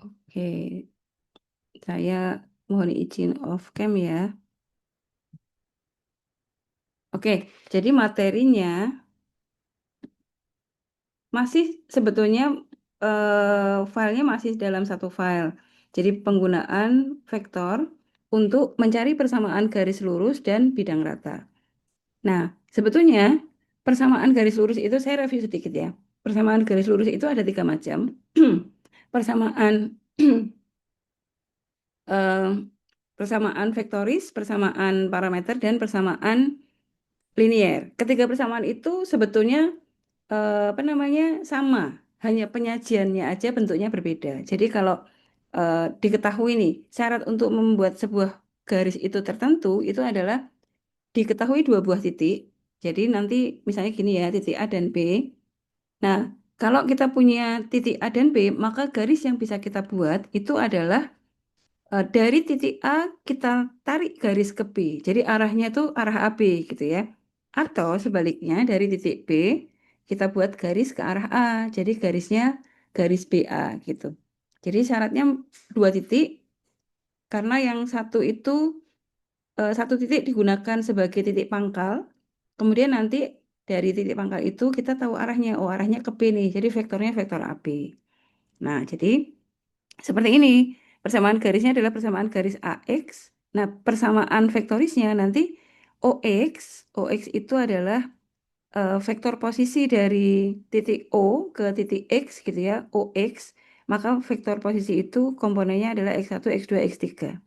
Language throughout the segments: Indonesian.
Oke, saya mohon izin off cam ya. Oke, jadi materinya masih sebetulnya filenya masih dalam satu file. Jadi penggunaan vektor untuk mencari persamaan garis lurus dan bidang rata. Nah, sebetulnya persamaan garis lurus itu saya review sedikit ya. Persamaan garis lurus itu ada 3 macam. Persamaan eh, persamaan vektoris, persamaan parameter, dan persamaan linier. Ketiga persamaan itu sebetulnya apa namanya sama, hanya penyajiannya aja bentuknya berbeda. Jadi kalau diketahui nih syarat untuk membuat sebuah garis itu tertentu itu adalah diketahui 2 buah titik. Jadi nanti misalnya gini ya, titik A dan B. Nah, kalau kita punya titik A dan B, maka garis yang bisa kita buat itu adalah dari titik A kita tarik garis ke B. Jadi arahnya itu arah AB gitu ya. Atau sebaliknya dari titik B kita buat garis ke arah A. Jadi garisnya garis BA gitu. Jadi syaratnya 2 titik karena yang satu itu satu titik digunakan sebagai titik pangkal. Kemudian nanti dari titik pangkal itu kita tahu arahnya. Oh, arahnya ke B nih. Jadi vektornya vektor AB. Nah, jadi seperti ini. Persamaan garisnya adalah persamaan garis AX. Nah, persamaan vektorisnya nanti OX. OX itu adalah vektor posisi dari titik O ke titik X gitu ya, OX. Maka vektor posisi itu komponennya adalah X1, X2, X3.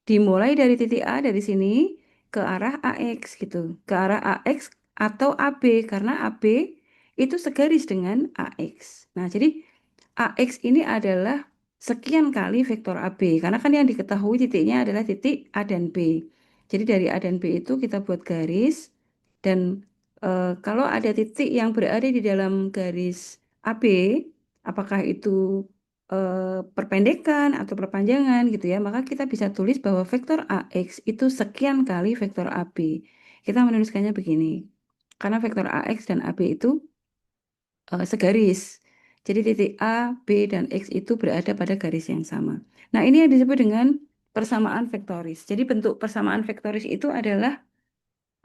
Dimulai dari titik A dari sini ke arah AX gitu. Ke arah AX atau AB karena AB itu segaris dengan AX. Nah, jadi AX ini adalah sekian kali vektor AB karena kan yang diketahui titiknya adalah titik A dan B. Jadi dari A dan B itu kita buat garis dan kalau ada titik yang berada di dalam garis AB, apakah itu perpendekan atau perpanjangan gitu ya, maka kita bisa tulis bahwa vektor AX itu sekian kali vektor AB. Kita menuliskannya begini. Karena vektor AX dan AB itu segaris. Jadi titik A, B, dan X itu berada pada garis yang sama. Nah, ini yang disebut dengan persamaan vektoris. Jadi bentuk persamaan vektoris itu adalah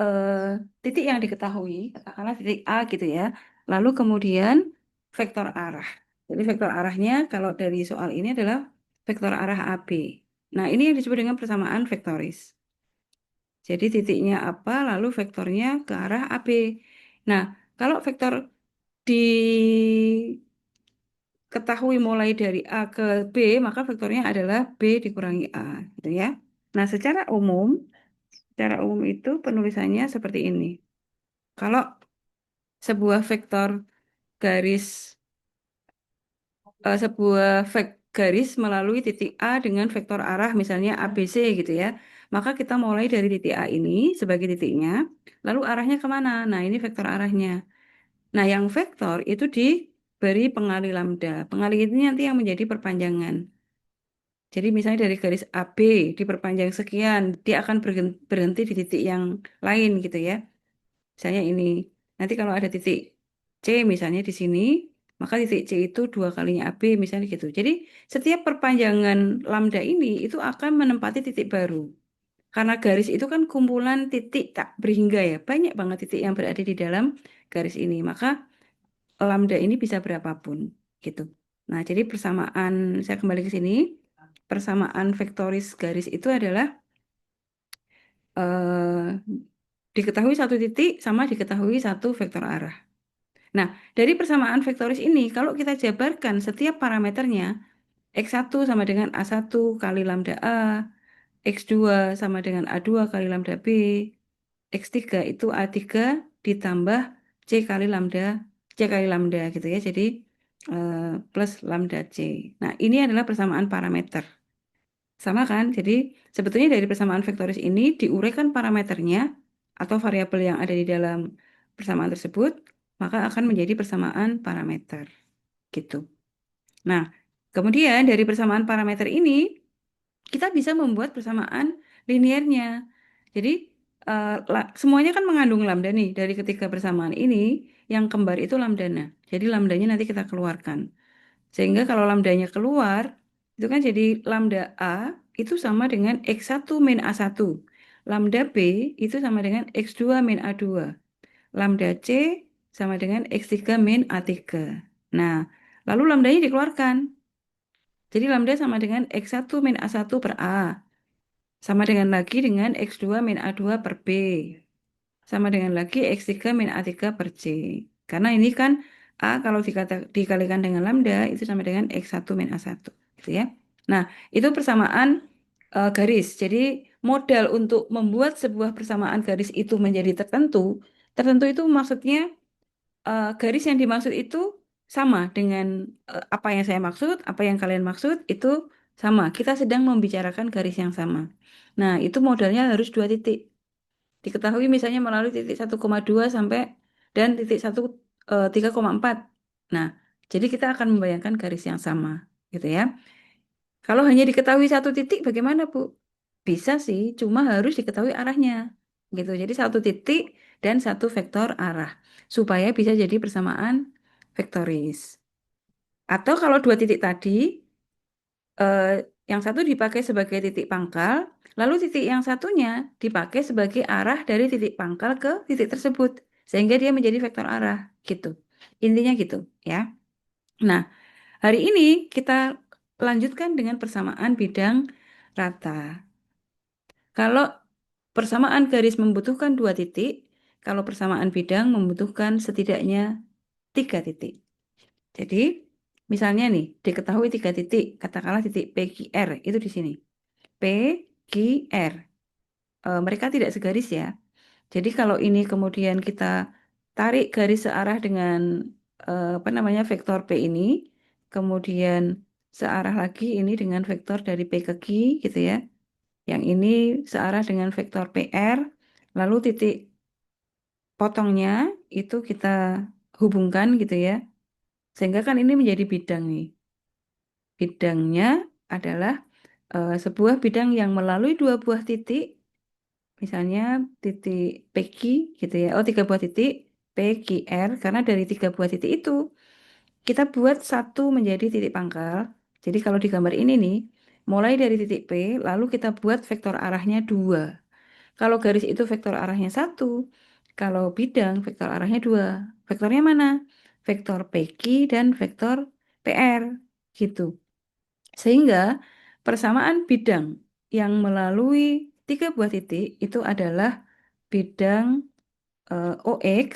eh, titik yang diketahui, katakanlah titik A gitu ya. Lalu kemudian vektor arah. Jadi vektor arahnya kalau dari soal ini adalah vektor arah AB. Nah, ini yang disebut dengan persamaan vektoris. Jadi titiknya apa, lalu vektornya ke arah AB. Nah, kalau vektor diketahui mulai dari A ke B, maka vektornya adalah B dikurangi A, gitu ya. Nah, secara umum itu penulisannya seperti ini. Kalau sebuah vektor garis sebuah garis melalui titik A dengan vektor arah misalnya ABC gitu ya. Maka kita mulai dari titik A ini sebagai titiknya, lalu arahnya kemana? Nah, ini vektor arahnya. Nah, yang vektor itu diberi pengali lambda. Pengali ini nanti yang menjadi perpanjangan. Jadi misalnya dari garis AB diperpanjang sekian, dia akan berhenti di titik yang lain gitu ya. Misalnya ini. Nanti kalau ada titik C misalnya di sini, maka titik C itu 2 kalinya AB misalnya gitu. Jadi setiap perpanjangan lambda ini itu akan menempati titik baru. Karena garis itu kan kumpulan titik tak berhingga ya. Banyak banget titik yang berada di dalam garis ini. Maka lambda ini bisa berapapun gitu. Nah, jadi persamaan saya kembali ke sini. Persamaan vektoris garis itu adalah eh, diketahui satu titik sama diketahui satu vektor arah. Nah, dari persamaan vektoris ini, kalau kita jabarkan setiap parameternya, X1 sama dengan A1 kali lambda A, X2 sama dengan A2 kali lambda B, X3 itu A3 ditambah C kali lambda gitu ya. Jadi eh, plus lambda C. Nah, ini adalah persamaan parameter. Sama kan? Jadi sebetulnya dari persamaan vektoris ini diuraikan parameternya atau variabel yang ada di dalam persamaan tersebut, maka akan menjadi persamaan parameter gitu. Nah, kemudian dari persamaan parameter ini kita bisa membuat persamaan liniernya. Jadi semuanya kan mengandung lambda nih. Dari ketiga persamaan ini yang kembar itu lambdanya. Jadi lambdanya nanti kita keluarkan. Sehingga kalau lambdanya keluar, Itu kan jadi lambda A itu sama dengan X1 min A1. Lambda B itu sama dengan X2 min A2. Lambda C sama dengan X3 min A3. Nah, lalu lambdanya dikeluarkan. Jadi lambda sama dengan X1 min A1 per A. Sama dengan lagi dengan X2 min A2 per B. Sama dengan lagi X3 min A3 per C. Karena ini kan A kalau dikalikan dengan lambda itu sama dengan X1 min A1. Gitu ya. Nah, itu persamaan garis. Jadi modal untuk membuat sebuah persamaan garis itu menjadi tertentu. Tertentu itu maksudnya garis yang dimaksud itu sama dengan apa yang saya maksud, apa yang kalian maksud, itu sama. Kita sedang membicarakan garis yang sama. Nah, itu modalnya harus dua titik. Diketahui misalnya melalui titik 1,2 sampai dan titik 3,4. Nah, jadi kita akan membayangkan garis yang sama, gitu ya. Kalau hanya diketahui satu titik, bagaimana, Bu? Bisa sih, cuma harus diketahui arahnya, gitu. Jadi satu titik dan satu vektor arah, supaya bisa jadi persamaan vektoris. Atau kalau dua titik tadi, eh, yang satu dipakai sebagai titik pangkal, lalu titik yang satunya dipakai sebagai arah dari titik pangkal ke titik tersebut, sehingga dia menjadi vektor arah, gitu. Intinya gitu, ya. Nah, hari ini kita lanjutkan dengan persamaan bidang rata. Kalau persamaan garis membutuhkan dua titik, kalau persamaan bidang membutuhkan setidaknya tiga titik. Jadi, misalnya nih, diketahui tiga titik, katakanlah titik P, Q, R, itu di sini. P, Q, R. Mereka tidak segaris ya. Jadi kalau ini kemudian kita tarik garis searah dengan apa namanya vektor P ini, kemudian searah lagi ini dengan vektor dari P ke Q gitu ya. Yang ini searah dengan vektor PR, lalu titik potongnya itu kita hubungkan gitu ya. Sehingga kan ini menjadi bidang nih. Bidangnya adalah sebuah bidang yang melalui dua buah titik, misalnya titik PQ gitu ya. Oh, tiga buah titik PQR, karena dari tiga buah titik itu kita buat satu menjadi titik pangkal. Jadi kalau di gambar ini nih, mulai dari titik P, lalu kita buat vektor arahnya dua. Kalau garis itu vektor arahnya satu, kalau bidang vektor arahnya dua. Vektornya mana? Vektor PQ dan vektor PR gitu. Sehingga persamaan bidang yang melalui tiga buah titik itu adalah bidang OX.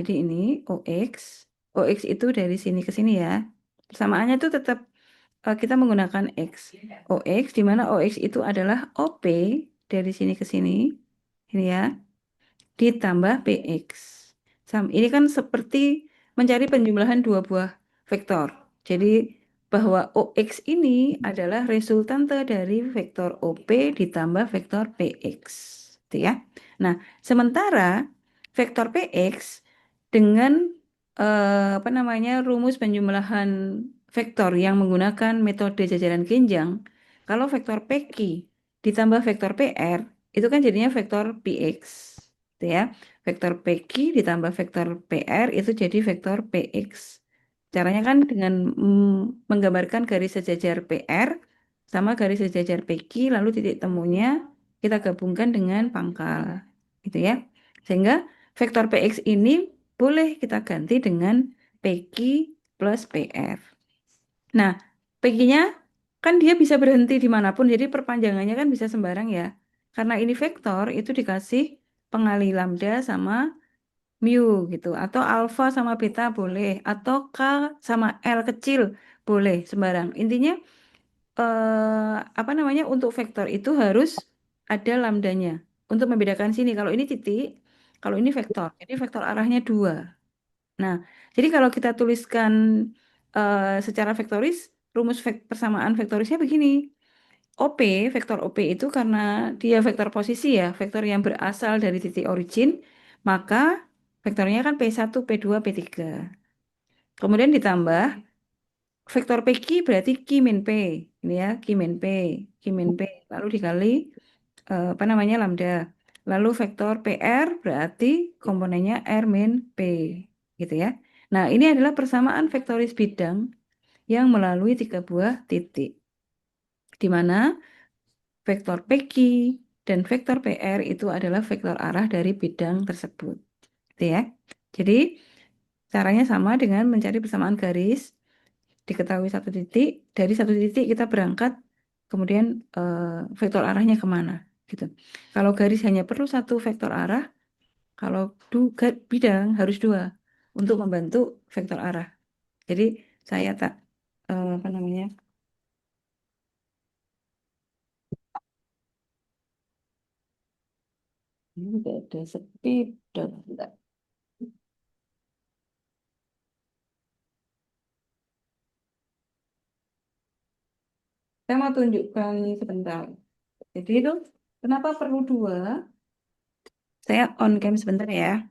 Jadi ini OX. OX itu dari sini ke sini ya. Persamaannya itu tetap kita menggunakan X. OX di mana OX itu adalah OP dari sini ke sini. Ini ya ditambah PX. Ini kan seperti mencari penjumlahan dua buah vektor. Jadi bahwa OX ini adalah resultante dari vektor OP ditambah vektor PX. Gitu ya. Nah, sementara vektor PX dengan apa namanya rumus penjumlahan vektor yang menggunakan metode jajaran genjang, kalau vektor PQ ditambah vektor PR itu kan jadinya vektor PX gitu ya. Vektor PQ ditambah vektor PR itu jadi vektor PX. Caranya kan dengan menggambarkan garis sejajar PR sama garis sejajar PQ lalu titik temunya kita gabungkan dengan pangkal gitu ya. Sehingga vektor PX ini boleh kita ganti dengan PQ plus PR. Nah, PQ-nya kan dia bisa berhenti dimanapun, jadi perpanjangannya kan bisa sembarang ya. Karena ini vektor, itu dikasih pengali lambda sama mu gitu. Atau alfa sama beta boleh. Atau K sama L kecil boleh, sembarang. Intinya, apa namanya, untuk vektor itu harus ada lambdanya. Untuk membedakan sini, kalau ini titik, kalau ini vektor. Jadi vektor arahnya dua. Nah, jadi kalau kita tuliskan secara vektoris, rumus persamaan vektorisnya begini. OP, vektor OP itu karena dia vektor posisi ya, vektor yang berasal dari titik origin, maka vektornya kan P1, P2, P3. Kemudian ditambah vektor PQ berarti Q min P. Ini ya, Q min P, Q min P. Lalu dikali apa namanya lambda. Lalu vektor PR berarti komponennya R min P. Gitu ya. Nah, ini adalah persamaan vektoris bidang yang melalui tiga buah titik. di mana vektor PQ dan vektor PR itu adalah vektor arah dari bidang tersebut. Gitu ya. Jadi caranya sama dengan mencari persamaan garis, diketahui satu titik, dari satu titik kita berangkat, kemudian vektor arahnya kemana, gitu. Kalau garis hanya perlu satu vektor arah, kalau bidang harus dua untuk membantu vektor arah. Jadi saya tak apa namanya? Ini udah ada speed dot. Saya mau tunjukkan sebentar. Jadi itu kenapa perlu dua? Saya on cam sebentar ya.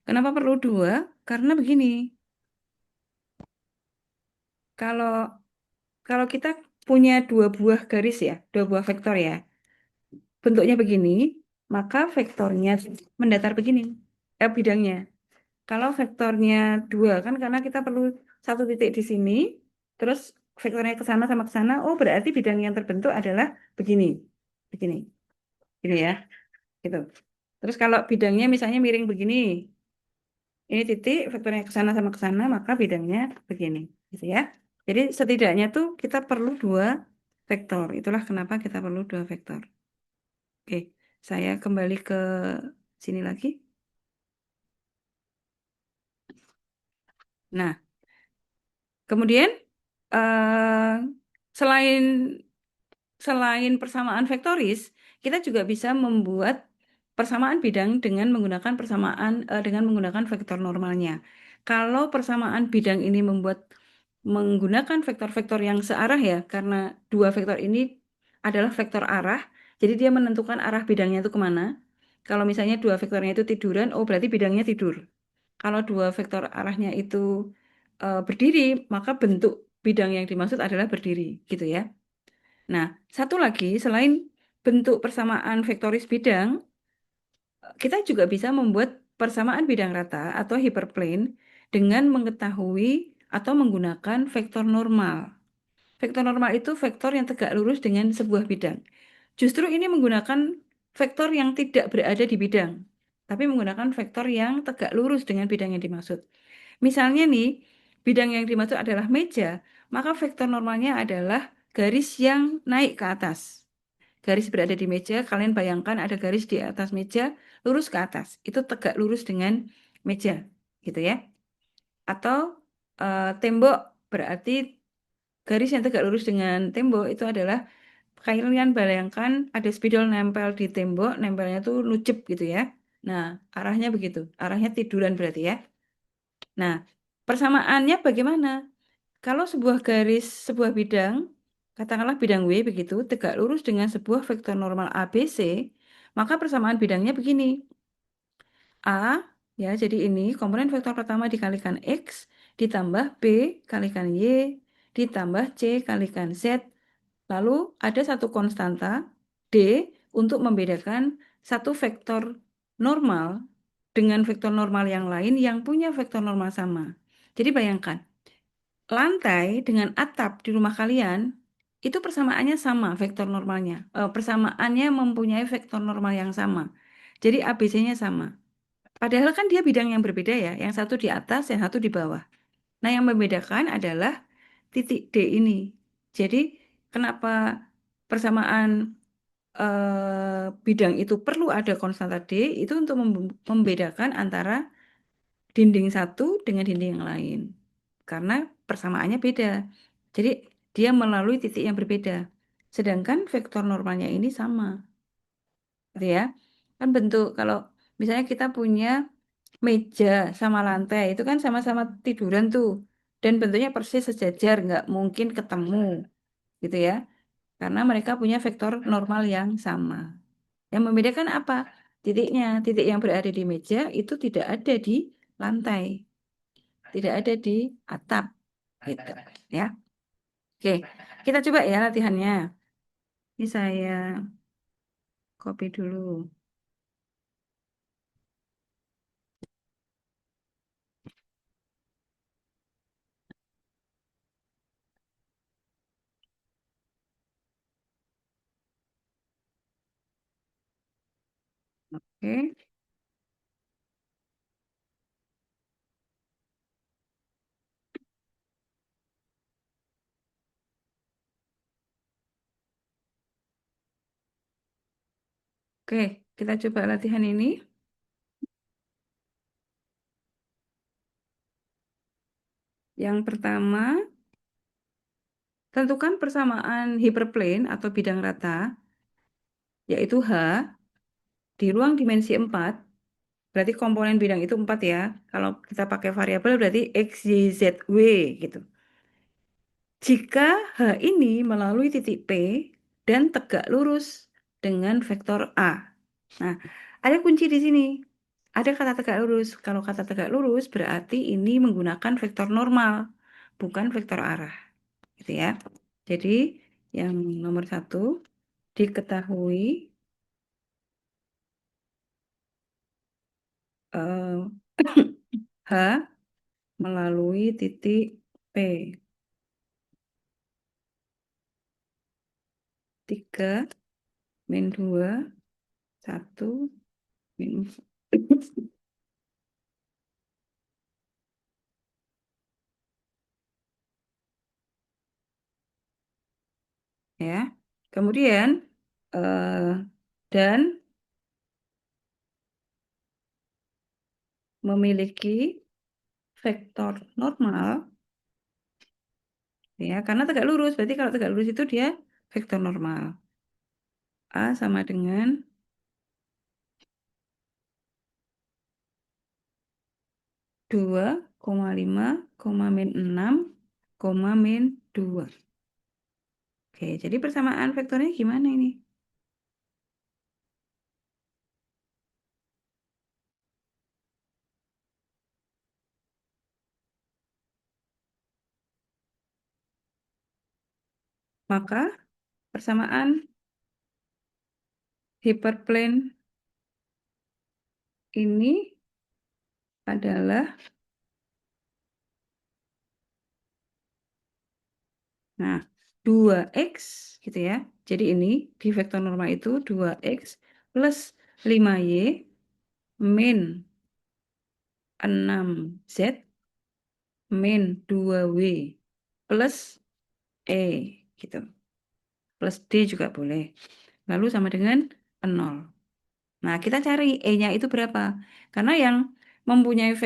Kenapa perlu dua? Karena begini, kalau kalau kita punya dua buah garis ya, dua buah vektor ya, bentuknya begini, maka vektornya mendatar begini, bidangnya. Kalau vektornya dua kan karena kita perlu satu titik di sini, terus vektornya ke sana sama ke sana, oh berarti bidang yang terbentuk adalah begini, begini, ini ya, gitu. Terus kalau bidangnya misalnya miring begini, ini titik vektornya ke sana sama ke sana, maka bidangnya begini, gitu ya. Jadi setidaknya tuh kita perlu dua vektor. Itulah kenapa kita perlu dua vektor. Oke, saya kembali ke sini lagi. Nah, kemudian eh, selain selain persamaan vektoris, kita juga bisa membuat persamaan bidang dengan menggunakan dengan menggunakan vektor normalnya. Kalau persamaan bidang ini menggunakan vektor-vektor yang searah ya, karena dua vektor ini adalah vektor arah, jadi dia menentukan arah bidangnya itu kemana. Kalau misalnya dua vektornya itu tiduran, oh berarti bidangnya tidur. Kalau dua vektor arahnya itu berdiri, maka bentuk bidang yang dimaksud adalah berdiri, gitu ya. Nah, satu lagi, selain bentuk persamaan vektoris bidang, kita juga bisa membuat persamaan bidang rata atau hiperplane dengan mengetahui atau menggunakan vektor normal. Vektor normal itu vektor yang tegak lurus dengan sebuah bidang. Justru ini menggunakan vektor yang tidak berada di bidang, tapi menggunakan vektor yang tegak lurus dengan bidang yang dimaksud. Misalnya nih, bidang yang dimaksud adalah meja, maka vektor normalnya adalah garis yang naik ke atas. Garis berada di meja, kalian bayangkan ada garis di atas meja, lurus ke atas. Itu tegak lurus dengan meja, gitu ya. Atau tembok berarti garis yang tegak lurus dengan tembok itu adalah kalian bayangkan ada spidol nempel di tembok, nempelnya tuh nucep gitu ya. Nah, arahnya begitu. Arahnya tiduran berarti ya. Nah, persamaannya bagaimana? Kalau sebuah bidang, katakanlah bidang W begitu, tegak lurus dengan sebuah vektor normal ABC, maka persamaan bidangnya begini. A, ya, jadi ini komponen vektor pertama dikalikan X, ditambah B kalikan Y, ditambah C kalikan Z, lalu ada satu konstanta, D, untuk membedakan satu vektor normal dengan vektor normal yang lain yang punya vektor normal sama. Jadi bayangkan, lantai dengan atap di rumah kalian itu persamaannya sama vektor normalnya. Persamaannya mempunyai vektor normal yang sama. Jadi ABC-nya sama. Padahal kan dia bidang yang berbeda ya. Yang satu di atas, yang satu di bawah. Nah, yang membedakan adalah titik D ini. Jadi kenapa persamaan bidang itu perlu ada konstanta D itu untuk membedakan antara dinding satu dengan dinding yang lain. Karena persamaannya beda. Jadi dia melalui titik yang berbeda. Sedangkan vektor normalnya ini sama, gitu ya. Kan bentuk kalau misalnya kita punya meja sama lantai itu kan sama-sama tiduran tuh. Dan bentuknya persis sejajar, nggak mungkin ketemu, gitu ya. Karena mereka punya vektor normal yang sama. Yang membedakan apa? Titiknya, titik yang berada di meja itu tidak ada di lantai, tidak ada di atap, gitu ya. Oke, kita coba ya latihannya. Ini saya copy dulu. Oke, oke, kita coba latihan ini. Yang pertama, tentukan persamaan hiperplane atau bidang rata, yaitu H, di ruang dimensi 4. Berarti komponen bidang itu 4 ya. Kalau kita pakai variabel berarti X, Y, Z, W gitu. Jika H ini melalui titik P dan tegak lurus dengan vektor A. Nah, ada kunci di sini. Ada kata tegak lurus. Kalau kata tegak lurus berarti ini menggunakan vektor normal, bukan vektor arah. Gitu ya. Jadi yang nomor satu, diketahui eh, H melalui titik P. 3 min 2 1 min 4. Ya. Kemudian eh, dan memiliki vektor normal ya karena tegak lurus. Berarti kalau tegak lurus itu dia vektor normal. A sama dengan 2,5, min 6, min 2. Oke, jadi persamaan vektornya gimana ini? Maka persamaan hiperplane ini adalah, nah, 2x gitu ya. Jadi ini di vektor normal itu 2x plus 5y min 6z min 2w plus e gitu. Plus d juga boleh. Lalu sama dengan 0. Nah, kita cari e-nya itu berapa? Karena yang mempunyai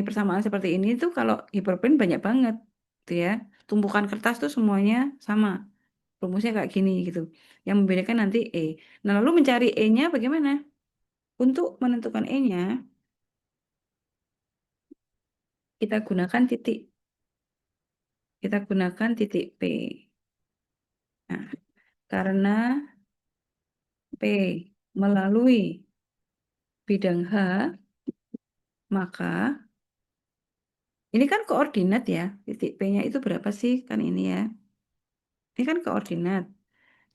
persamaan seperti ini tuh kalau hiperplane banyak banget gitu ya. Tumpukan kertas tuh semuanya sama. Rumusnya kayak gini gitu. Yang membedakan nanti E. Nah, lalu mencari E-nya bagaimana? Untuk menentukan E-nya, kita gunakan titik. Kita gunakan titik P. Nah, karena P melalui bidang H, maka ini kan koordinat ya. Titik P-nya itu berapa sih? Kan ini ya. Ini kan koordinat.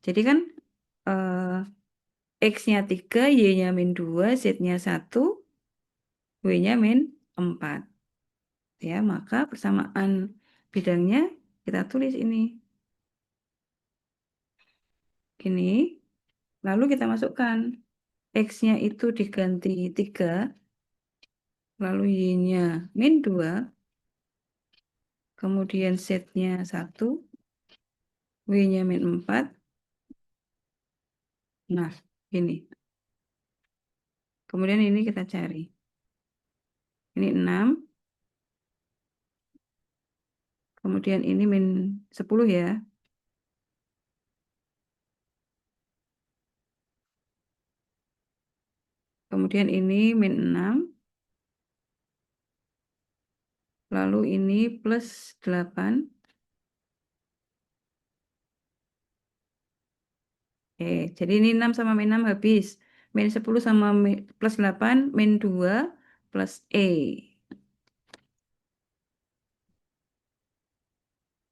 Jadi kan X-nya 3, Y-nya min 2, Z-nya 1, W-nya min 4. Ya, maka persamaan bidangnya kita tulis ini. Ini. Lalu kita masukkan. X-nya itu diganti 3, lalu Y-nya min 2, kemudian Z-nya 1, W-nya min 4. Nah, ini. Kemudian ini kita cari. Ini 6, kemudian ini min 10 ya. Kemudian ini min 6, lalu ini plus 8. Jadi ini 6 sama min 6 habis. Min 10 sama plus 8, min 2 plus E.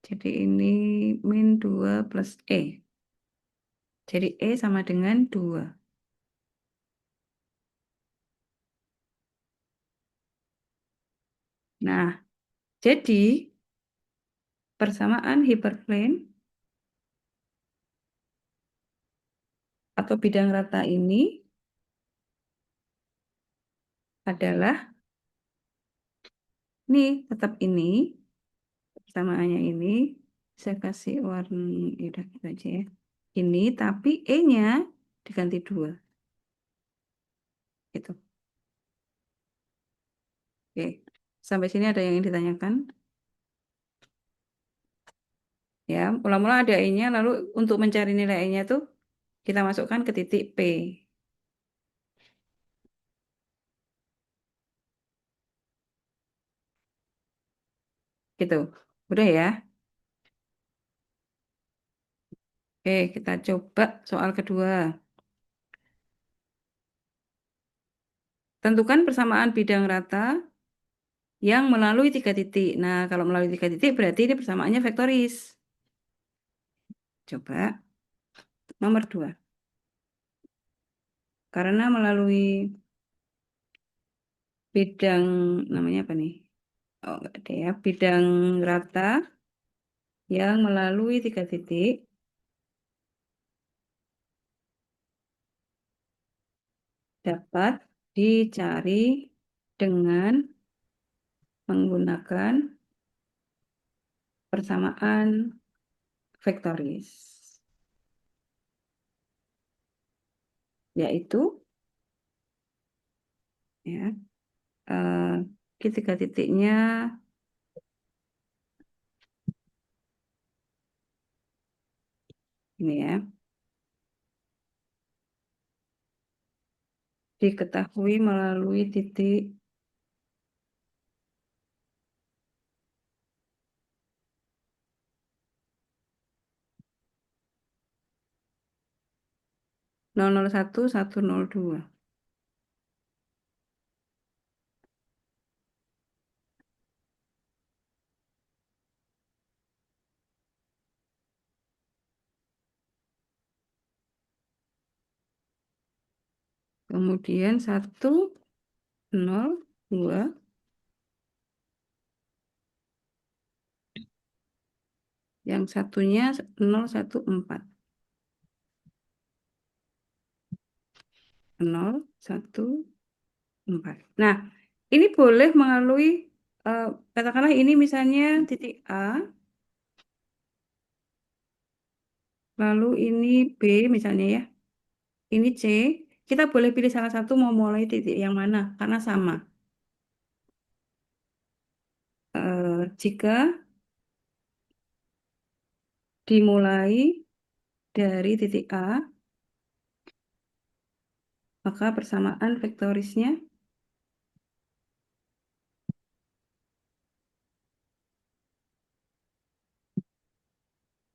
Jadi ini min 2 plus E. Jadi E sama dengan 2. Nah, jadi persamaan hiperplane atau bidang rata ini adalah ini, tetap ini, persamaannya ini. Saya kasih warna, udah gitu aja ya. Ini, tapi E-nya diganti 2. Gitu. Oke. Sampai sini ada yang ditanyakan? Ya, mula-mula ada I-nya, lalu untuk mencari nilai I-nya tuh kita masukkan ke titik P. Gitu. Udah ya? Oke, kita coba soal kedua. Tentukan persamaan bidang rata yang melalui 3 titik. Nah, kalau melalui 3 titik berarti ini persamaannya vektoris. Coba nomor 2. Karena melalui bidang, namanya apa nih? Oh, enggak ada ya. Bidang rata yang melalui 3 titik dapat dicari dengan menggunakan persamaan vektoris. Yaitu ya, tiga titiknya ini ya. Diketahui melalui titik nol nol satu satu nol dua. Kemudian 102, yang satunya 014. 014. Nah, ini boleh melalui katakanlah ini misalnya titik A, lalu ini B misalnya ya. Ini C, kita boleh pilih salah satu mau mulai titik yang mana karena sama. Jika dimulai dari titik A, maka persamaan vektorisnya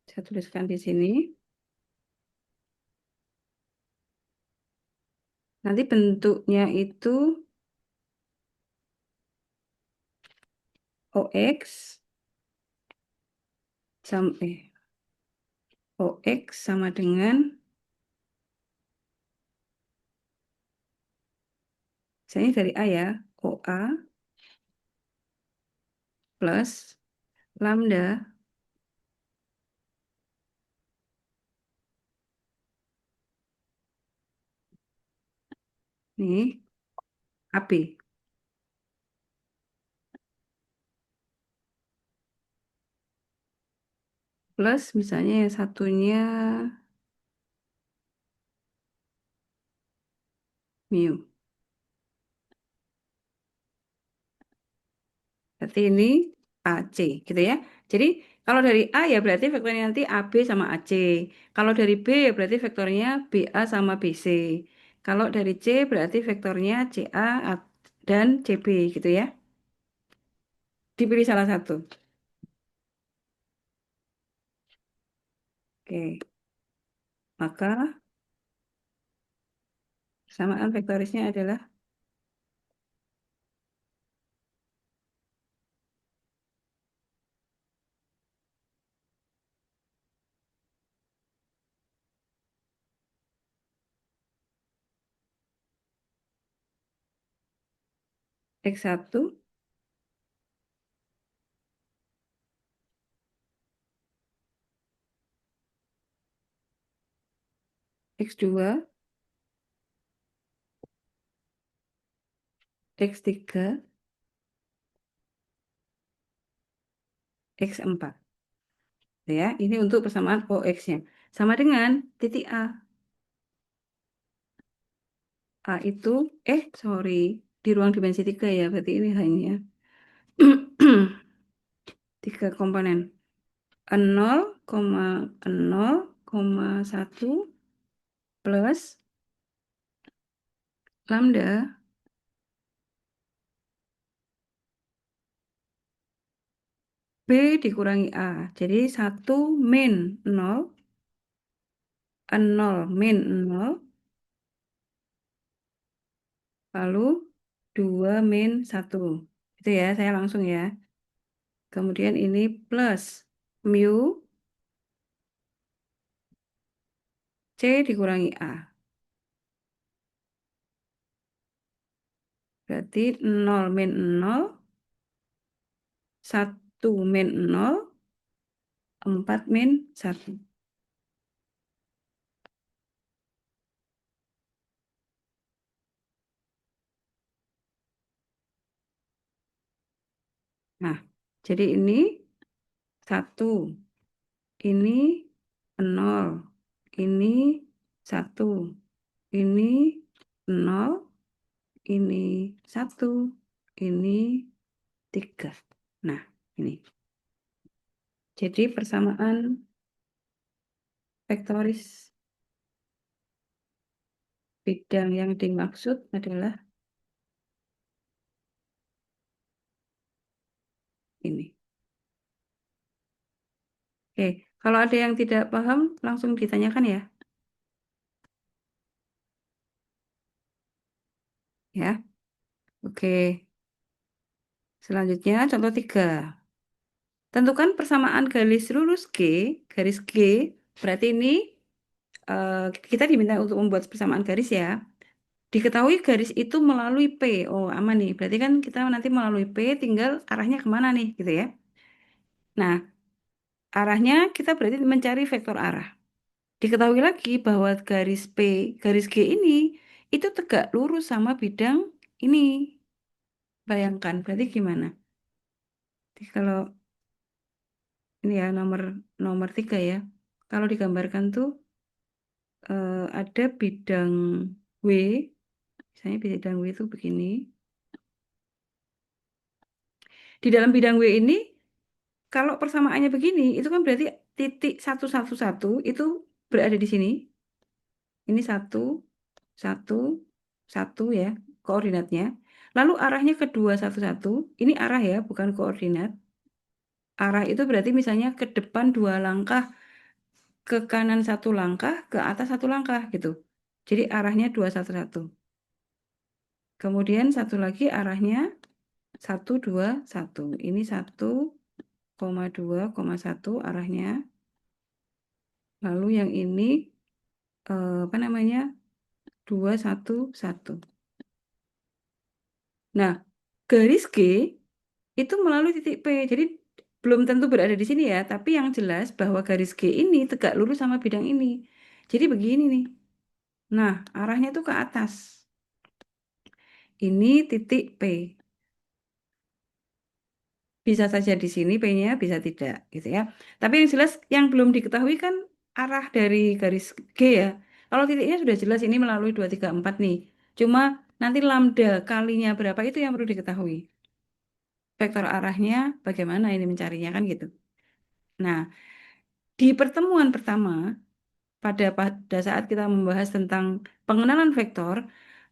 saya tuliskan di sini. Nanti bentuknya itu OX sama OX sama dengan misalnya dari A ya, OA plus lambda nih AB plus misalnya yang satunya mu. Berarti ini AC gitu ya. Jadi kalau dari A ya berarti vektornya nanti AB sama AC. Kalau dari B ya berarti vektornya BA sama BC. Kalau dari C berarti vektornya CA dan CB gitu ya. Dipilih salah satu. Oke, maka persamaan vektorisnya adalah X1, X2, X3, X4. Ya, ini untuk persamaan OX-nya. Sama dengan titik A. A itu, sorry, di ruang dimensi 3 ya, berarti ini hanya 3 komponen. 0,0,1 plus lambda B dikurangi A. Jadi 1 min 0, 0 min 0, lalu 2 min 1. Itu ya, saya langsung ya. Kemudian ini plus mu C dikurangi A. Berarti 0 min 0, 1 min 0, 4 min 1. Nah, jadi ini 1, ini 0, ini 1, ini 0, ini 1, ini 3. Nah, ini. Jadi persamaan vektoris bidang yang dimaksud adalah ini. Oke, kalau ada yang tidak paham, langsung ditanyakan ya. Ya, oke. Selanjutnya contoh 3. Tentukan persamaan garis lurus G, garis G, berarti ini kita diminta untuk membuat persamaan garis ya. Diketahui garis itu melalui P. Oh, aman nih. Berarti kan kita nanti melalui P, tinggal arahnya kemana nih, gitu ya. Nah, arahnya kita berarti mencari vektor arah. Diketahui lagi bahwa garis P, garis G ini, itu tegak lurus sama bidang ini. Bayangkan, berarti gimana? Jadi kalau ini ya nomor nomor 3 ya. Kalau digambarkan tuh ada bidang W, misalnya bidang W itu begini. Di dalam bidang W ini, kalau persamaannya begini, itu kan berarti titik 1, 1, 1 itu berada di sini. Ini 1, 1, 1 ya, koordinatnya. Lalu arahnya ke 2, 1, 1. Ini arah ya, bukan koordinat. Arah itu berarti misalnya ke depan 2 langkah, ke kanan 1 langkah, ke atas 1 langkah gitu. Jadi arahnya 2, 1, 1. Kemudian satu lagi arahnya 1, 2, 1. Ini 1,2,1 arahnya. Lalu yang ini apa namanya? 2, 1, 1. Nah, garis G itu melalui titik P. Jadi belum tentu berada di sini ya, tapi yang jelas bahwa garis G ini tegak lurus sama bidang ini. Jadi begini nih. Nah, arahnya tuh ke atas. Ini titik P. Bisa saja di sini P-nya, bisa tidak gitu ya. Tapi yang jelas yang belum diketahui kan arah dari garis G ya. Kalau titiknya sudah jelas ini melalui 2, 3, 4 nih. Cuma nanti lambda kalinya berapa itu yang perlu diketahui. Vektor arahnya bagaimana ini mencarinya kan gitu. Nah, di pertemuan pertama pada saat kita membahas tentang pengenalan vektor,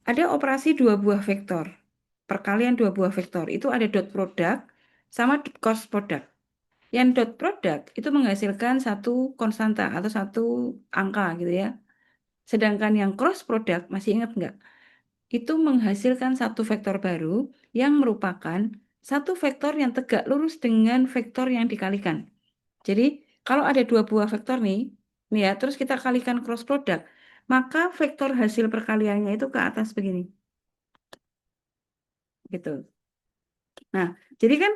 ada operasi dua buah vektor. Perkalian dua buah vektor. Itu ada dot product sama cross product. Yang dot product itu menghasilkan satu konstanta atau satu angka gitu ya. Sedangkan yang cross product, masih ingat nggak? Itu menghasilkan satu vektor baru yang merupakan satu vektor yang tegak lurus dengan vektor yang dikalikan. Jadi kalau ada dua buah vektor nih ya, terus kita kalikan cross product, maka vektor hasil perkaliannya itu ke atas begini. Gitu. Nah, jadi kan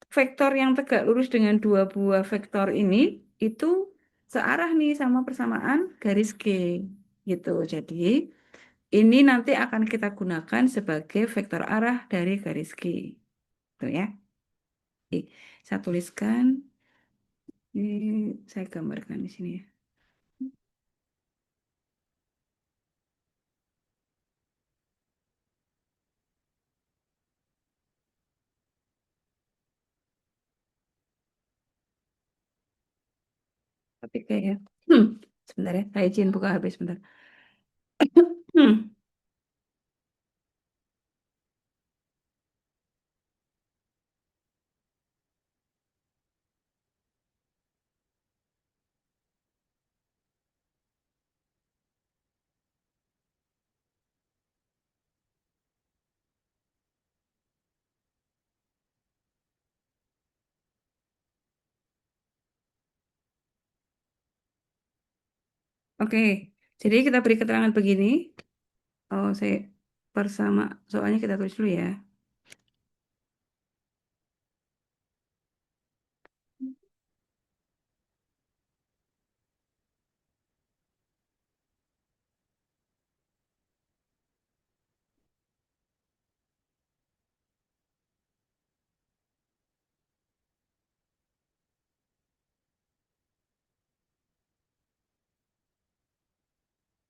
vektor yang tegak lurus dengan dua buah vektor ini itu searah nih sama persamaan garis G gitu. Jadi ini nanti akan kita gunakan sebagai vektor arah dari garis G. Tuh ya. Oke, saya tuliskan. Ini saya gambarkan di sini ya. Tapi kayak, hmm, sebentar ya, saya izin buka HP sebentar. Hmm, Oke, jadi kita beri keterangan begini. Oh, saya bersama, soalnya kita tulis dulu ya.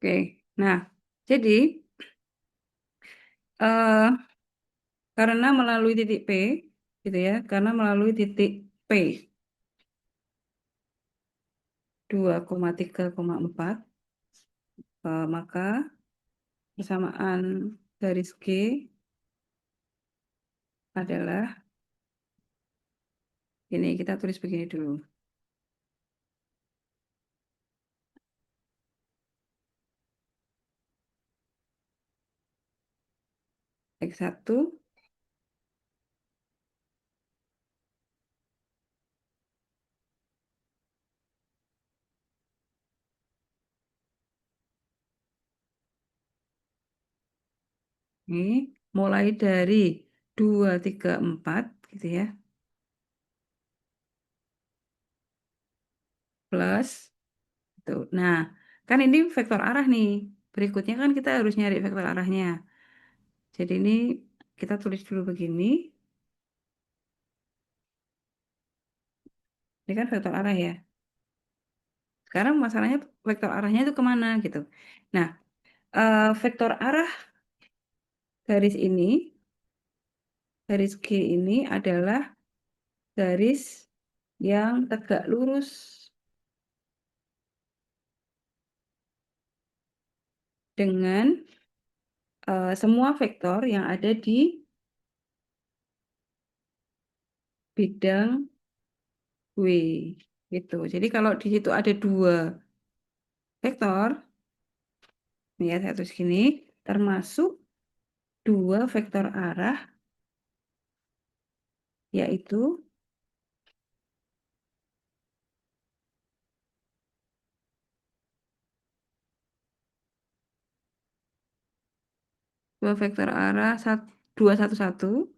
Oke, nah, jadi eh, karena melalui titik P, gitu ya, karena melalui titik P 2,3,4, maka persamaan garis G adalah ini, kita tulis begini dulu. X1 ini mulai dari 2, 3, 4 gitu ya, plus tuh. Nah, kan ini vektor arah nih. Berikutnya kan kita harus nyari vektor arahnya. Jadi ini kita tulis dulu begini. Ini kan vektor arah ya. Sekarang masalahnya vektor arahnya itu kemana gitu. Nah, vektor arah garis ini, garis G ini adalah garis yang tegak lurus dengan semua vektor yang ada di bidang W. Gitu. Jadi kalau di situ ada dua vektor, nih ya saya tulis gini, termasuk dua vektor arah, yaitu dua vektor arah 2, 1, 1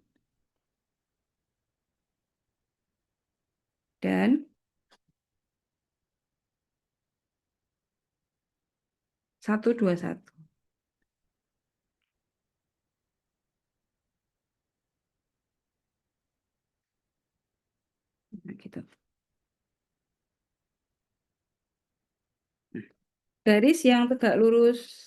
dan 1, 2, 1. Nah, gitu. Garis yang tegak lurus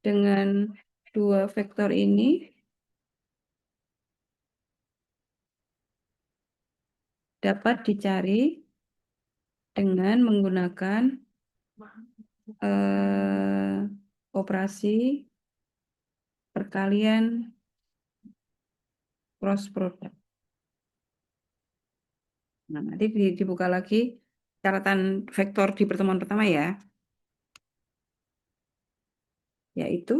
dengan dua vektor ini dapat dicari dengan menggunakan eh, operasi perkalian cross product. Nah, nanti dibuka lagi catatan vektor di pertemuan pertama ya, yaitu,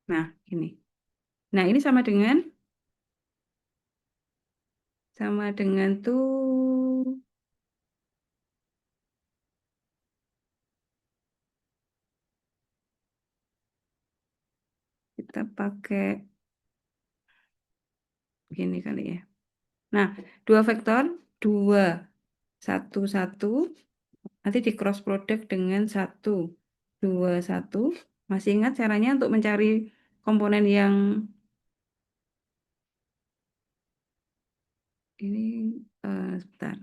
nah ini. Nah, ini sama dengan tuh kita pakai Begini kali ya. Nah, dua vektor, 2, 1, 1, nanti di cross product dengan 1, 2, 1. Masih ingat caranya untuk mencari komponen yang ini, sebentar,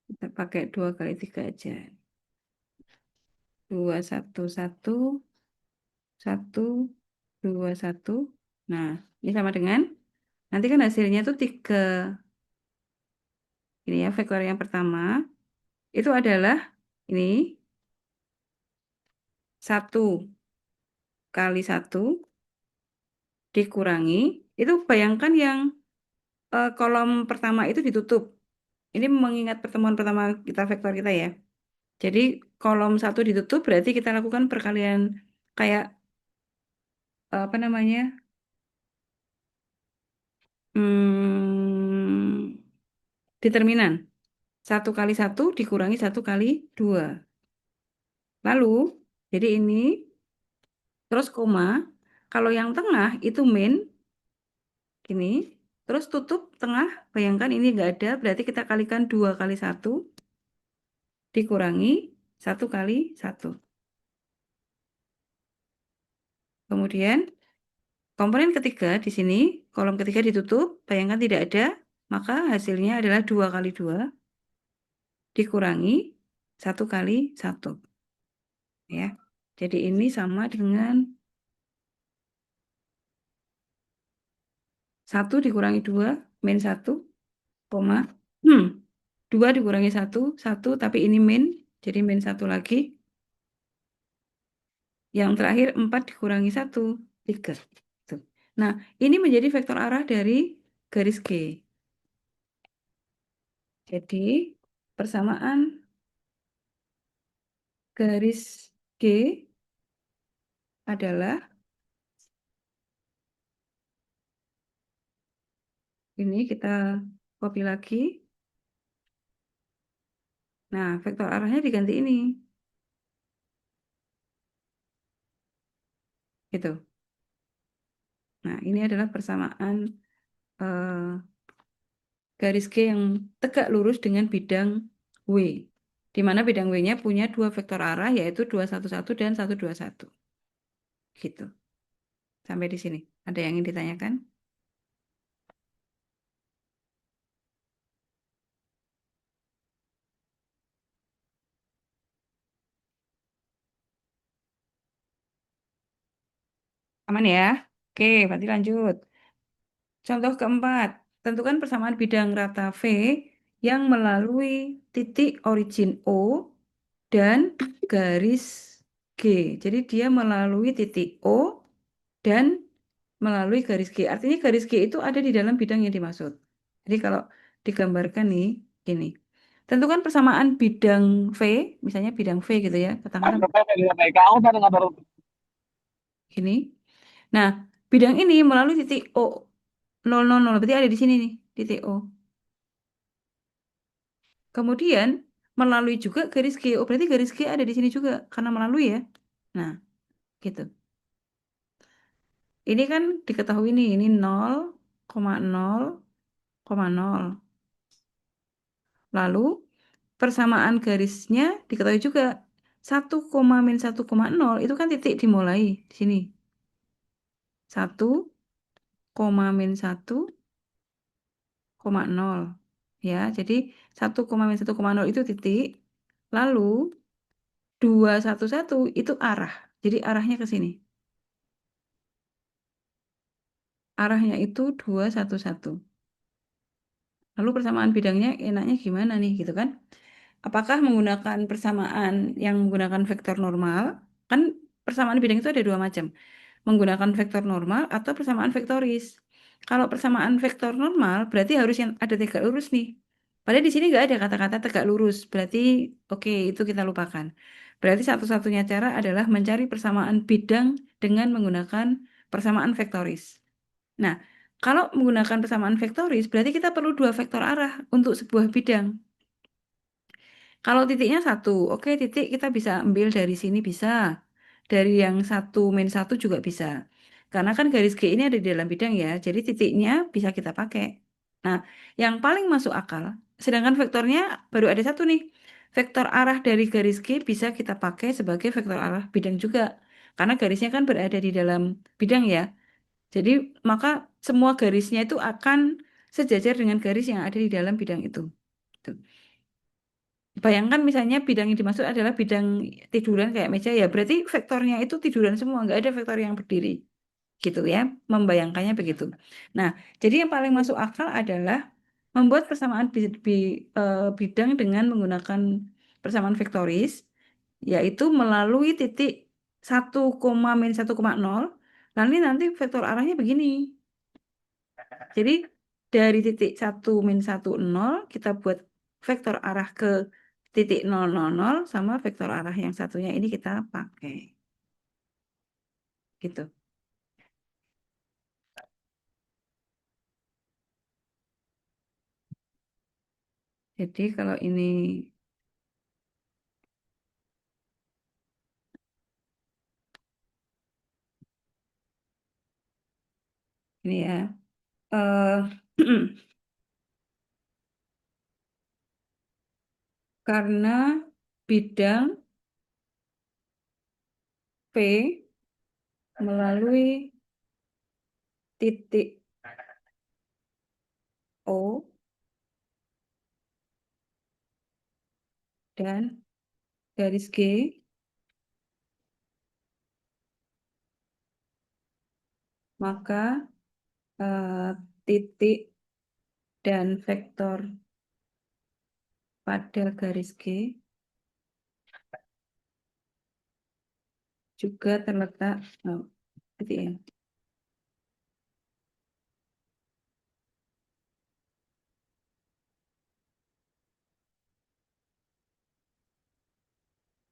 kita pakai 2 kali 3 aja. 2, 1, 1, 1, 2, 1. Nah, ini sama dengan, nanti kan hasilnya itu 3. Ini ya, vektor yang pertama, itu adalah ini, 1 kali 1 dikurangi, itu bayangkan yang kolom pertama itu ditutup. Ini mengingat pertemuan pertama kita vektor kita ya. Jadi kolom 1 ditutup berarti kita lakukan perkalian kayak apa namanya? Hmm, determinan. 1 kali 1 dikurangi 1 kali 2. Lalu, jadi ini terus koma. Kalau yang tengah itu min, gini. Terus tutup tengah, bayangkan ini enggak ada, berarti kita kalikan 2 kali 1 dikurangi 1 kali 1. Kemudian komponen ketiga di sini, kolom ketiga ditutup, bayangkan tidak ada, maka hasilnya adalah 2 kali 2 dikurangi 1 kali 1. Ya. Jadi ini sama dengan 1 dikurangi 2, min 1, koma, 2 dikurangi 1, 1, tapi ini min, jadi min 1 lagi. Yang terakhir 4 dikurangi 1, 3. Tuh. Nah, ini menjadi vektor arah dari garis G. Jadi, persamaan garis G adalah ini, kita copy lagi. Nah, vektor arahnya diganti ini. Gitu. Nah, ini adalah persamaan garis G yang tegak lurus dengan bidang W. Di mana bidang W-nya punya 2 vektor arah, yaitu 211 dan 121. Gitu. Sampai di sini. Ada yang ingin ditanyakan? Aman ya? Oke, berarti lanjut. Contoh keempat, tentukan persamaan bidang rata V yang melalui titik origin O dan garis G. Jadi dia melalui titik O dan melalui garis G. Artinya garis G itu ada di dalam bidang yang dimaksud. Jadi kalau digambarkan nih, gini. Tentukan persamaan bidang V, misalnya bidang V gitu ya, katakanlah gini. Nah, bidang ini melalui titik O 000, berarti ada di sini nih, titik O. Kemudian melalui juga garis G. Oh, berarti garis G ada di sini juga karena melalui ya. Nah, gitu. Ini kan diketahui nih, ini 0,0,0. Lalu persamaan garisnya diketahui juga 1, min 1,0 itu kan titik dimulai di sini. 1, min 1,0. Ya, jadi 1, min 1,0 itu titik. Lalu 211 itu arah. Jadi arahnya ke sini. Arahnya itu 211. Lalu persamaan bidangnya enaknya gimana nih gitu kan? Apakah menggunakan persamaan yang menggunakan vektor normal? Kan persamaan bidang itu ada 2 macam. Menggunakan vektor normal atau persamaan vektoris. Kalau persamaan vektor normal berarti harus yang ada tegak lurus nih. Padahal di sini nggak ada kata-kata tegak lurus. Berarti oke, itu kita lupakan. Berarti satu-satunya cara adalah mencari persamaan bidang dengan menggunakan persamaan vektoris. Nah, kalau menggunakan persamaan vektoris, berarti kita perlu 2 vektor arah untuk sebuah bidang. Kalau titiknya 1, oke, titik kita bisa ambil dari sini bisa. Dari yang 1 min 1 juga bisa. Karena kan garis G ini ada di dalam bidang ya, jadi titiknya bisa kita pakai. Nah, yang paling masuk akal, sedangkan vektornya baru ada satu nih. Vektor arah dari garis G bisa kita pakai sebagai vektor arah bidang juga. Karena garisnya kan berada di dalam bidang ya. Jadi maka semua garisnya itu akan sejajar dengan garis yang ada di dalam bidang itu. Tuh. Bayangkan misalnya bidang yang dimaksud adalah bidang tiduran kayak meja ya, berarti vektornya itu tiduran semua, nggak ada vektor yang berdiri gitu ya, membayangkannya begitu. Nah, jadi yang paling masuk akal adalah membuat persamaan bidang dengan menggunakan persamaan vektoris, yaitu melalui titik 1, min 1,0, lalu nanti vektor arahnya begini. Jadi dari titik 1, min 1, 0, kita buat vektor arah ke titik 0, 0, 0, sama vektor arah yang satunya ini kita pakai. Gitu. Jadi kalau ini ya, eh, karena bidang P melalui titik O dan garis G, maka eh, titik dan vektor pada garis G juga terletak titik ya.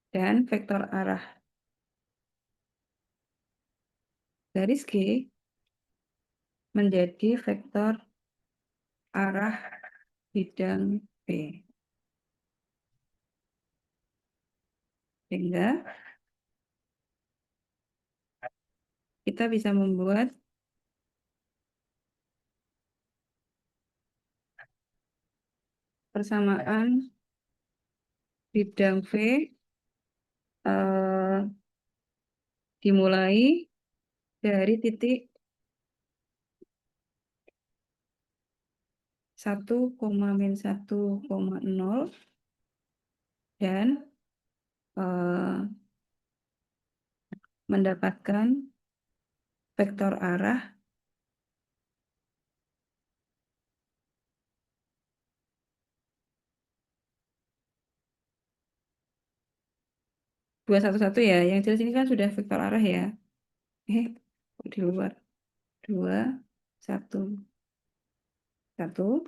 Dan vektor arah garis G menjadi vektor arah bidang P. Sehingga kita bisa membuat persamaan bidang V eh, dimulai dari titik 1, min 1,0 dan eh, mendapatkan vektor arah 2, 1, 1 ya. Yang jelas ini kan sudah vektor arah ya. Kok di luar. 2, 1, 1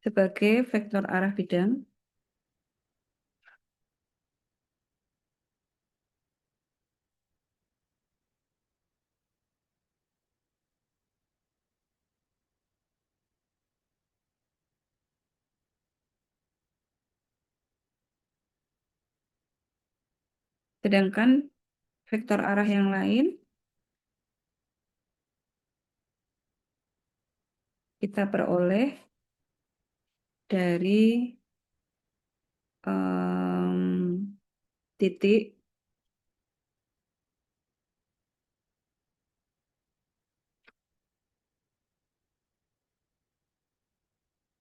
sebagai vektor arah bidang. Sedangkan vektor arah yang lain kita peroleh dari titik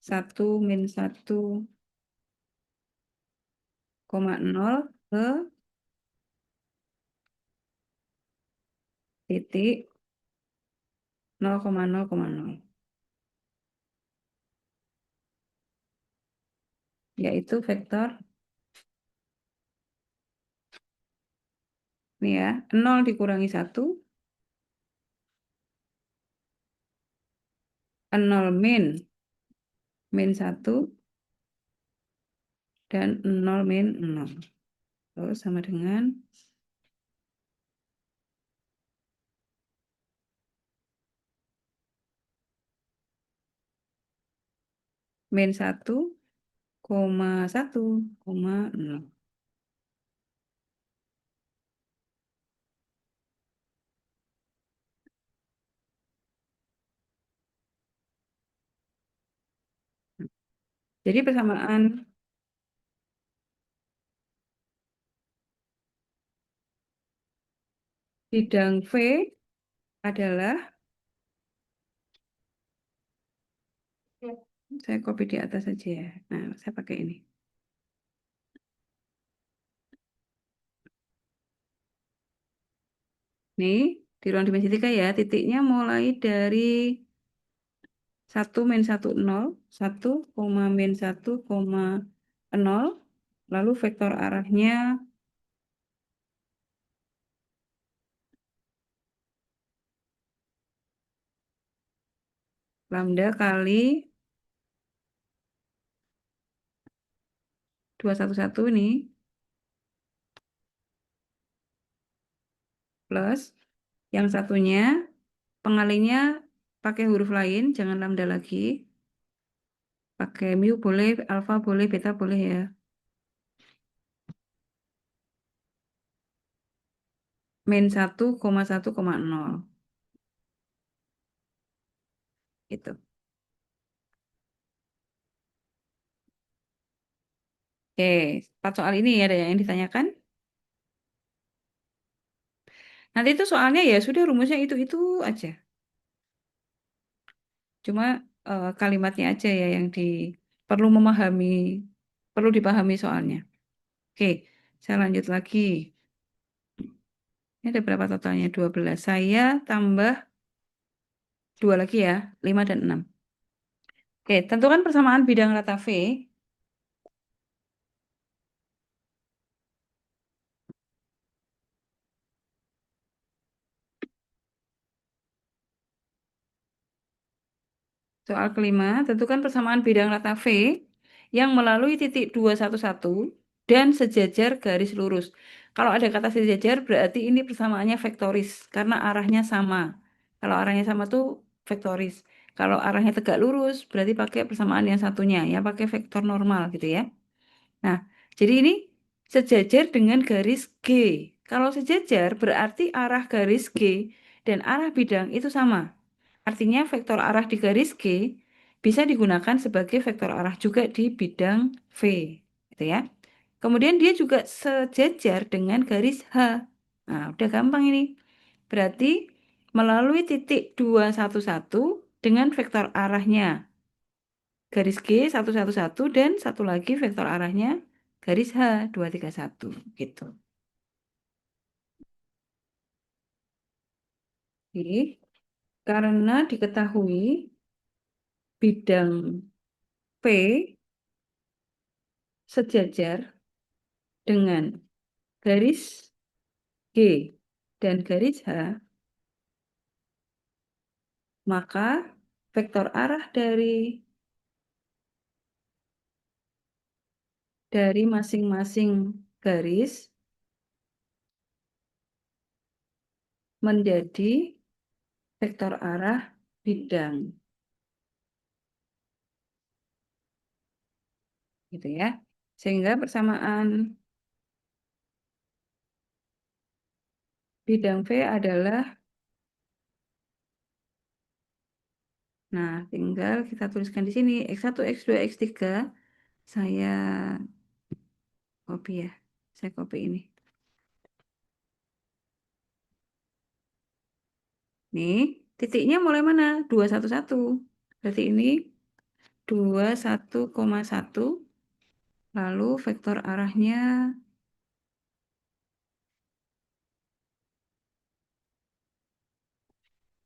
1, min 1,0 ke titik 0,0,0, yaitu vektor ini ya, 0 dikurangi 1, 0, min 1, dan 0, min 0. Terus sama dengan min 1,1,0. Jadi persamaan bidang V adalah, saya copy di atas saja ya. Nah, saya pakai ini. Nih, di ruang dimensi 3 ya, titiknya mulai dari 1 - 1 0, 1, min 1, 0, lalu vektor arahnya lambda kali 211 ini, plus yang satunya pengalinya pakai huruf lain, jangan lambda lagi. Pakai mu boleh, alfa boleh, beta boleh ya. -1, 1, 0. Gitu. Oke, 4 soal ini ada yang ditanyakan. Nanti itu soalnya ya sudah rumusnya itu aja. Cuma kalimatnya aja ya yang perlu memahami, perlu dipahami soalnya. Oke, saya lanjut lagi. Ini ada berapa totalnya? 12. Saya tambah 2 lagi ya, 5 dan 6. Oke, tentukan persamaan bidang rata V. Soal kelima, tentukan persamaan bidang rata V yang melalui titik 211 dan sejajar garis lurus. Kalau ada kata sejajar berarti ini persamaannya vektoris karena arahnya sama. Kalau arahnya sama tuh vektoris. Kalau arahnya tegak lurus berarti pakai persamaan yang satunya ya pakai vektor normal gitu ya. Nah, jadi ini sejajar dengan garis G. Kalau sejajar berarti arah garis G dan arah bidang itu sama. Artinya vektor arah di garis G bisa digunakan sebagai vektor arah juga di bidang V, gitu ya. Kemudian dia juga sejajar dengan garis H. Nah, udah gampang ini. Berarti melalui titik 211 dengan vektor arahnya garis G 111 dan satu lagi vektor arahnya garis H 231 gitu. Oke. Karena diketahui bidang P sejajar dengan garis G dan garis H, maka vektor arah dari masing-masing garis menjadi vektor arah bidang, gitu ya. Sehingga persamaan bidang V adalah, nah tinggal kita tuliskan di sini X1, X2, X3. Saya copy ya. Saya copy ini. Nih, titiknya mulai mana? 211. Berarti ini 21,1. Lalu vektor arahnya,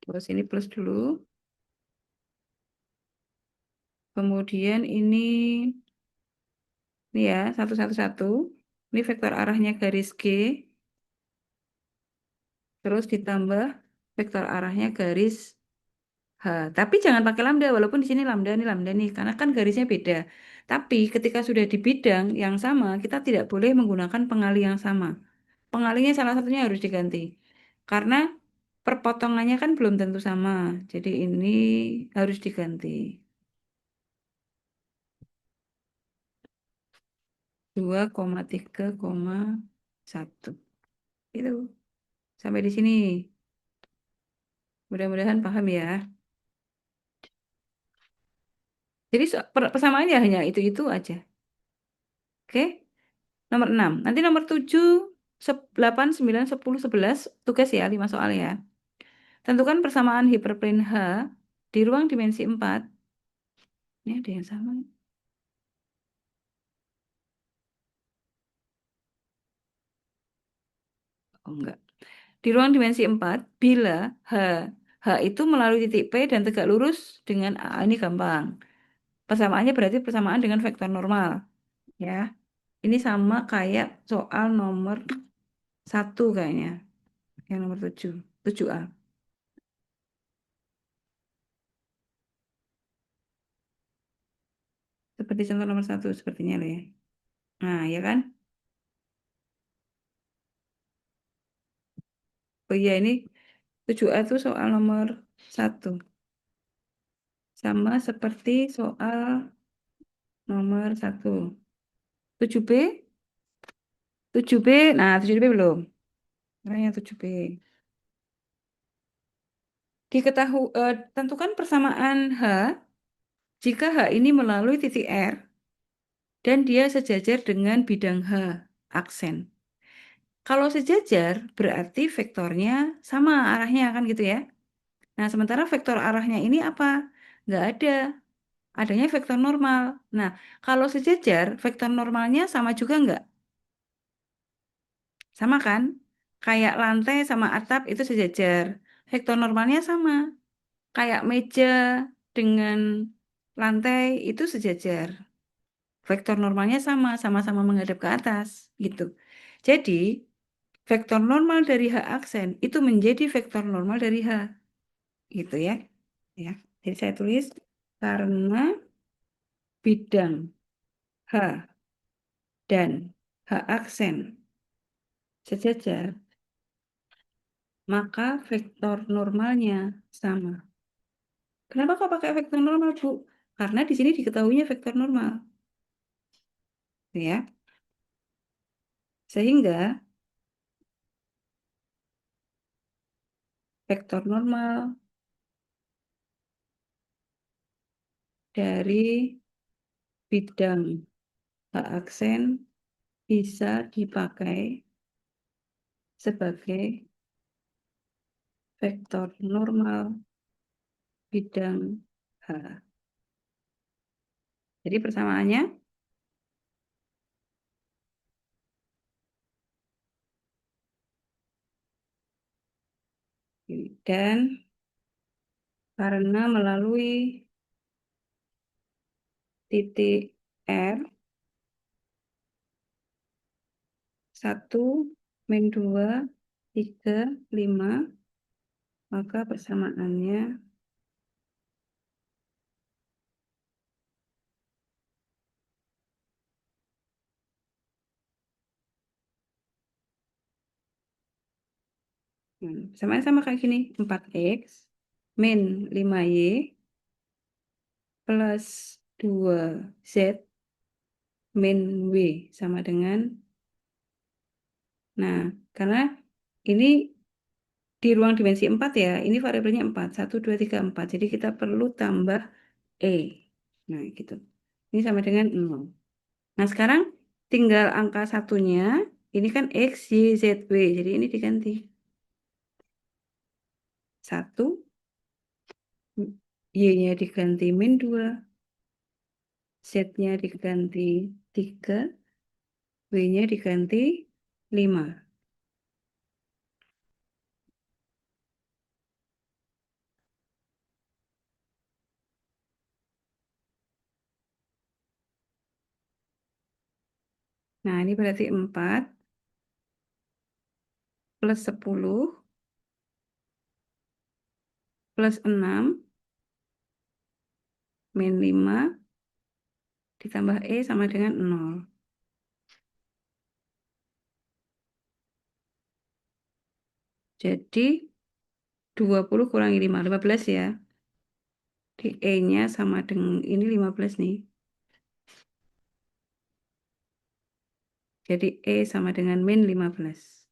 terus ini plus dulu. Kemudian ini ya, 111. Ini vektor arahnya garis G. Terus ditambah vektor arahnya garis H. Tapi jangan pakai lambda, walaupun di sini lambda nih, karena kan garisnya beda. Tapi ketika sudah di bidang yang sama, kita tidak boleh menggunakan pengali yang sama. Pengalinya salah satunya harus diganti. Karena perpotongannya kan belum tentu sama. Jadi ini harus diganti. 2,3,1. Itu. Sampai di sini. Mudah-mudahan paham ya. Jadi persamaannya hanya itu-itu aja. Oke, nomor 6. Nanti nomor 7, 8, 9, 10, 11, tugas ya, 5 soal ya. Tentukan persamaan hiperplane H di ruang dimensi 4. Ini ada yang sama. Oh enggak. Di ruang dimensi 4, bila H, H itu melalui titik P dan tegak lurus dengan A. Ini gampang. Persamaannya berarti persamaan dengan vektor normal. Ya, ini sama kayak soal nomor 1 kayaknya. Yang nomor 7. 7A. Seperti contoh nomor 1 sepertinya loh ya. Nah, ya kan? Oh iya, ini 7A itu soal nomor 1. Sama seperti soal nomor 1. 7B, 7B, nah 7B belum. Nah, yang 7B. Tentukan persamaan H jika H ini melalui titik R dan dia sejajar dengan bidang H, aksen. Kalau sejajar, berarti vektornya sama arahnya, kan gitu ya. Nah, sementara vektor arahnya ini apa? Nggak ada. Adanya vektor normal. Nah, kalau sejajar, vektor normalnya sama juga nggak? Sama kan? Kayak lantai sama atap itu sejajar. Vektor normalnya sama. Kayak meja dengan lantai itu sejajar. Vektor normalnya sama, sama-sama menghadap ke atas, gitu. Jadi, vektor normal dari H aksen itu menjadi vektor normal dari H, gitu ya. Ya. Jadi saya tulis karena bidang H dan H aksen sejajar, maka vektor normalnya sama. Kenapa kok pakai vektor normal, Bu? Karena di sini diketahuinya vektor normal, ya. Sehingga vektor normal dari bidang H aksen bisa dipakai sebagai vektor normal bidang H. Jadi persamaannya, dan karena melalui titik R, 1, min 2, 3, 5, maka persamaannya sama kayak gini, 4x min 5y plus 2z min w sama dengan, nah karena ini di ruang dimensi 4 ya, ini variabelnya 4, 1, 2, 3, 4, jadi kita perlu tambah E, nah gitu, ini sama dengan 0. Nah sekarang tinggal angka satunya, ini kan X, Y, Z, W, jadi ini diganti 1, Y-nya diganti min 2, Z-nya diganti 3, W-nya diganti 5. Nah, ini berarti 4 plus 10 plus 6 min 5 ditambah E sama dengan 0. Jadi 20 kurangi 5, 15 ya. Di E-nya sama dengan, ini 15 nih. Jadi E sama dengan min 15.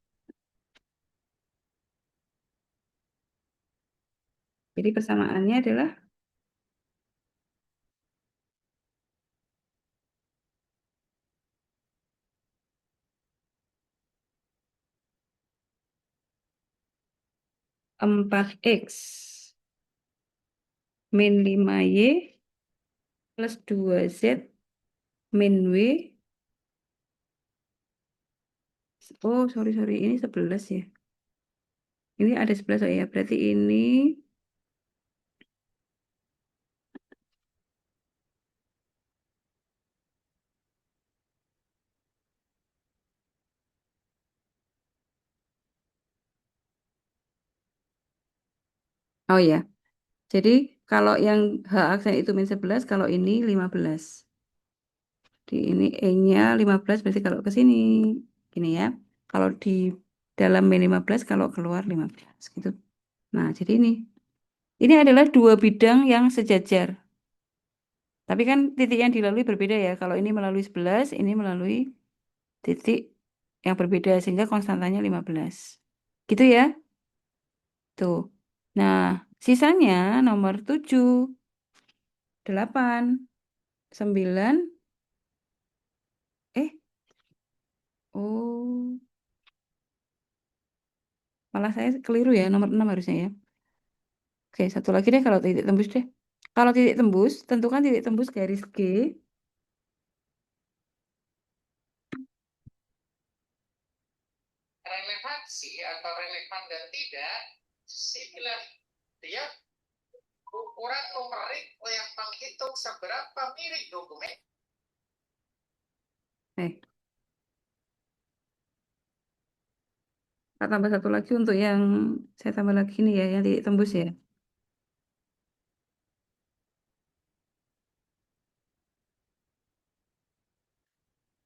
Jadi persamaannya adalah 4X min 5Y plus 2Z min W. Oh, sorry. Ini 11 ya. Ini ada 11 oh ya. Berarti ini oh ya. Jadi kalau yang H aksen itu min 11, kalau ini 15. Di ini E-nya 15 berarti kalau ke sini gini ya. Kalau di dalam min 15 kalau keluar 15 gitu. Nah, jadi ini adalah dua bidang yang sejajar. Tapi kan titik yang dilalui berbeda ya. Kalau ini melalui 11, ini melalui titik yang berbeda sehingga konstantanya 15. Gitu ya. Tuh. Nah, sisanya nomor 7, 8, 9. Eh, oh, malah saya keliru ya. Nomor 6 harusnya ya. Oke, satu lagi deh kalau titik tembus deh. Kalau titik tembus, tentukan titik tembus garis G. Relevansi atau relevan dan tidak, similar. Dia ukuran numerik yang menghitung seberapa mirip dokumen. Kita tambah satu lagi untuk yang saya tambah lagi nih ya, yang titik tembus ya.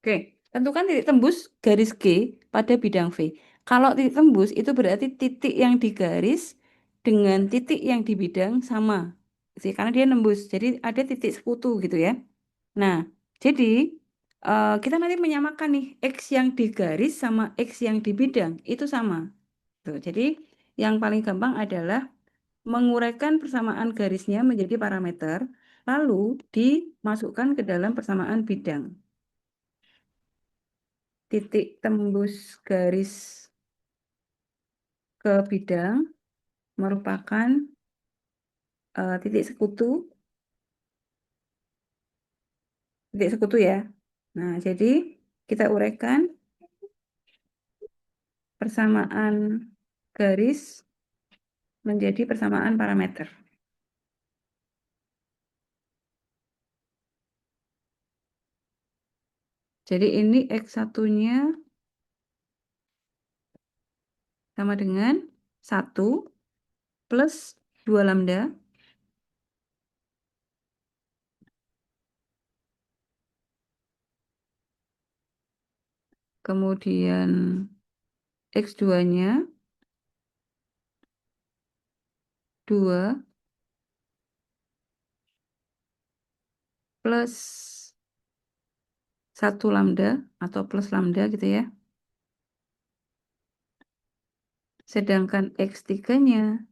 Oke, tentukan titik tembus garis G pada bidang V. Kalau titik tembus itu berarti titik yang digaris dengan titik yang di bidang sama. Sih, karena dia nembus. Jadi ada titik sekutu gitu ya. Nah, jadi kita nanti menyamakan nih X yang digaris sama X yang di bidang itu sama. Tuh, jadi yang paling gampang adalah menguraikan persamaan garisnya menjadi parameter, lalu dimasukkan ke dalam persamaan bidang. Titik tembus garis ke bidang merupakan titik sekutu ya. Nah, jadi kita uraikan persamaan garis menjadi persamaan parameter. Jadi ini X1-nya sama dengan 1 plus 2 lambda. Kemudian X2-nya 2 plus 1 lambda atau plus lambda gitu ya. Sedangkan X3-nya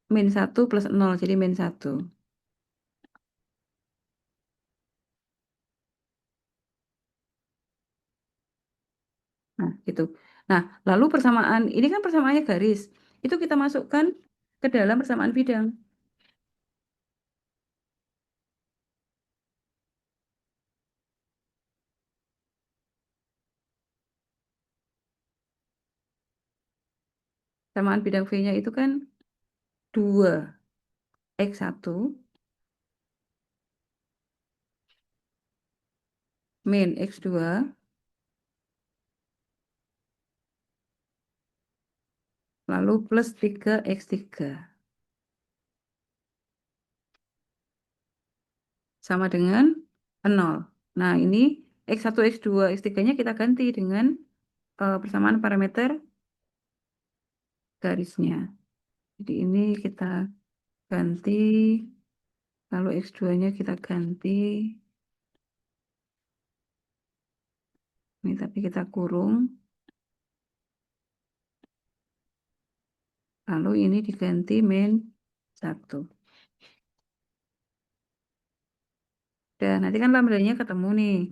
min 1 plus 0, jadi min 1. Nah, gitu. Nah, lalu persamaan, ini kan persamaannya garis. Itu kita masukkan ke dalam persamaan bidang. Persamaan bidang V-nya itu kan 2X1 min X2 lalu plus 3X3 sama dengan 0. Nah, ini X1, X2, X3-nya kita ganti dengan persamaan parameter garisnya. Jadi ini kita ganti, lalu X2-nya kita ganti. Ini tapi kita kurung. Lalu ini diganti min 1. Dan nanti kan lambdanya ketemu nih.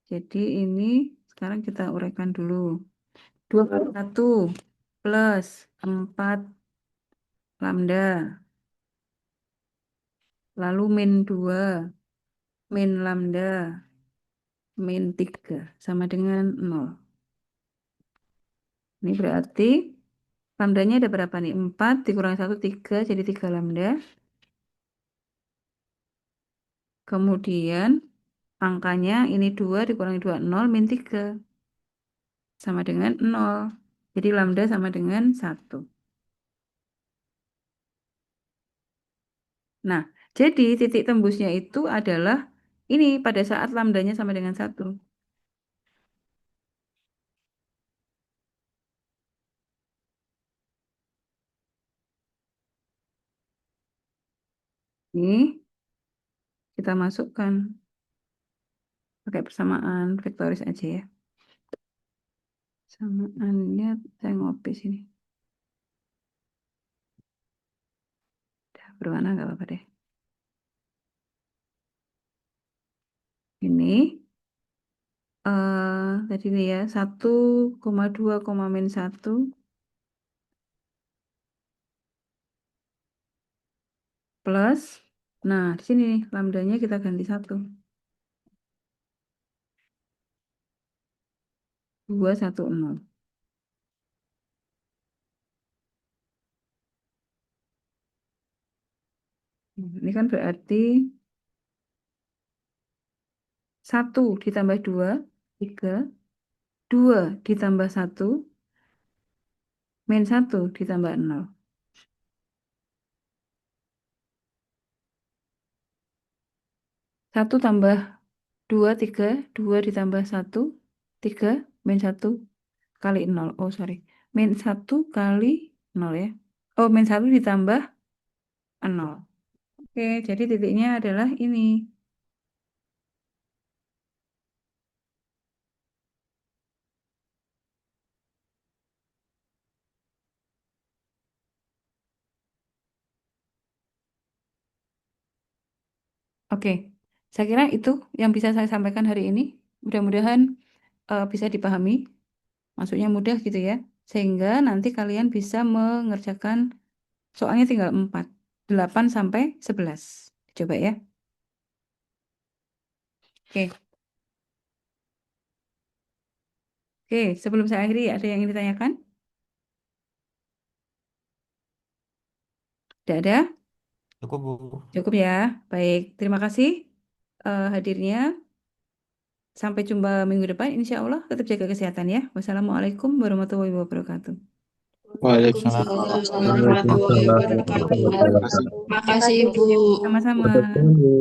Jadi ini sekarang kita uraikan dulu. 2 kali 1 plus 4 lambda. Lalu min 2 min lambda min 3 sama dengan 0. Ini berarti lambdanya ada berapa nih? 4 dikurangi 1, 3. Jadi 3 lambda. Kemudian angkanya ini 2 dikurangi 2, 0 min 3. Sama dengan 0. Jadi lambda sama dengan 1. Nah, jadi titik tembusnya itu adalah ini pada saat lambdanya sama dengan 1. Ini kita masukkan pakai persamaan vektoris aja ya. Samaannya saya ngopi sini. Udah berwarna nggak apa-apa deh. Ini tadi nih ya 1,2, min 1 plus. Nah, di sini nih, lambdanya kita ganti 1. 2, 1, 0. Ini kan berarti 1 ditambah 2, 3. 2 ditambah 1, min 1 ditambah 0. 1 tambah 2, 3. 2 ditambah 1, 3. Min 1 kali 0. Oh, sorry. Min 1 kali 0 ya. Oh, min 1 ditambah 0. Oke, jadi titiknya adalah ini. Oke, saya kira itu yang bisa saya sampaikan hari ini. Mudah-mudahan bisa dipahami, maksudnya mudah gitu ya. Sehingga nanti kalian bisa mengerjakan soalnya tinggal 4, 8 sampai 11. Coba ya. Oke, oke, sebelum saya akhiri ada yang ingin ditanyakan? Tidak ada? Cukup, Bu. Cukup ya. Baik, terima kasih hadirnya. Sampai jumpa minggu depan, insya Allah. Tetap jaga kesehatan ya. Wassalamualaikum warahmatullahi wabarakatuh. Salam. Waalaikumsalam warahmatullahi Waalaikumsalam wabarakatuh. warahmatullahi Terima kasih. wabarakatuh. Makasih, Ibu. Sama-sama. Selamat pagi.